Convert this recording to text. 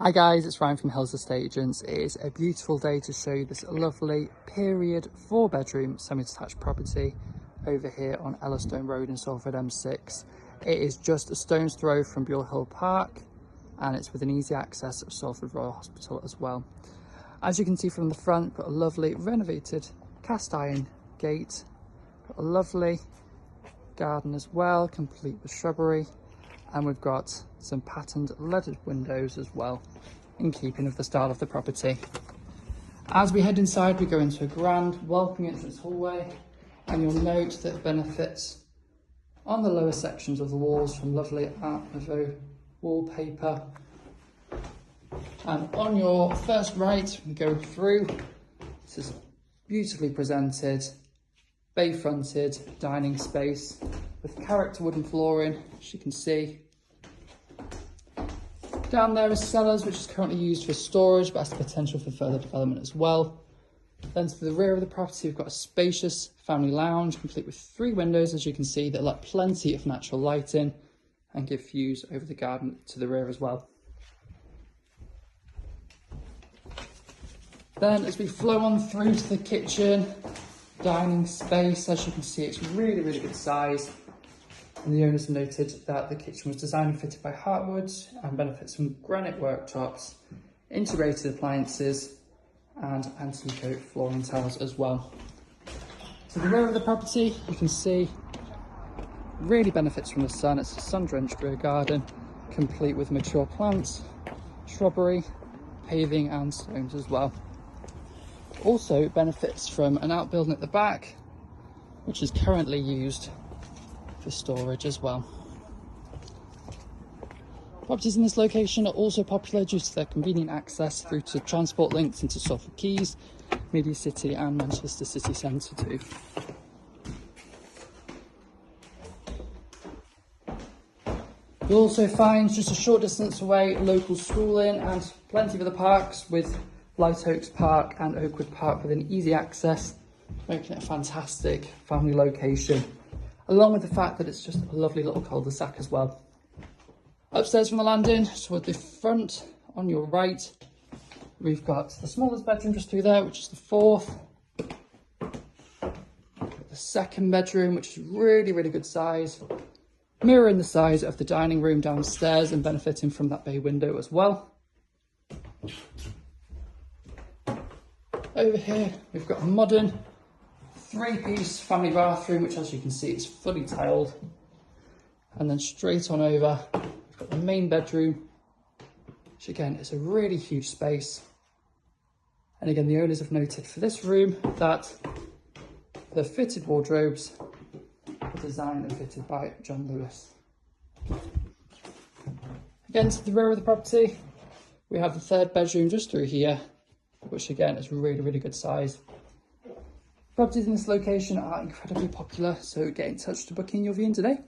Hi guys, it's Ryan from Hills Estate Agents. It is a beautiful day to show you this lovely period 4-bedroom semi-detached property over here on Ellastone Road in Salford M6. It is just a stone's throw from Buile Hill Park and it's within easy access of Salford Royal Hospital as well. As you can see from the front, got a lovely renovated cast iron gate, got a lovely garden as well, complete with shrubbery. And we've got some patterned leaded windows as well, in keeping with the style of the property. As we head inside, we go into a grand welcoming entrance hallway, and you'll note that it benefits on the lower sections of the walls from lovely Art Nouveau wallpaper. And on your first right, we go through. This is beautifully presented, bay-fronted dining space with character wooden flooring, as you can see. Down there is cellars, which is currently used for storage, but has the potential for further development as well. Then to the rear of the property, we've got a spacious family lounge, complete with 3 windows, as you can see, that let plenty of natural light in and give views over the garden to the rear as well. Then as we flow on through to the kitchen, dining space, as you can see, it's really good size. And the owners noted that the kitchen was designed and fitted by Heartwoods and benefits from granite worktops, integrated appliances and antique oak flooring tiles as well. To the rear of the property, you can see really benefits from the sun. It's a sun-drenched rear garden, complete with mature plants, shrubbery, paving and stones as well. Also benefits from an outbuilding at the back, which is currently used for storage as well. Properties in this location are also popular due to their convenient access through to transport links into Salford Quays, Media City and Manchester City Centre too. You'll also find just a short distance away local schooling and plenty of other parks, with Light Oaks Park and Oakwood Park within easy access, making it a fantastic family location, along with the fact that it's just a lovely little cul-de-sac as well. Upstairs from the landing, toward the front on your right, we've got the smallest bedroom just through there, which is the 4th. The 2nd bedroom, which is really good size, mirroring the size of the dining room downstairs and benefiting from that bay window as well. Over here, we've got a modern 3-piece family bathroom, which as you can see is fully tiled. And then straight on over, we've got the main bedroom, which again is a really huge space. And again, the owners have noted for this room that the fitted wardrobes are designed and fitted by John Lewis. Again, to the rear of the property, we have the 3rd bedroom just through here, which again is really good size. Properties in this location are incredibly popular, so get in touch to book in your viewing today.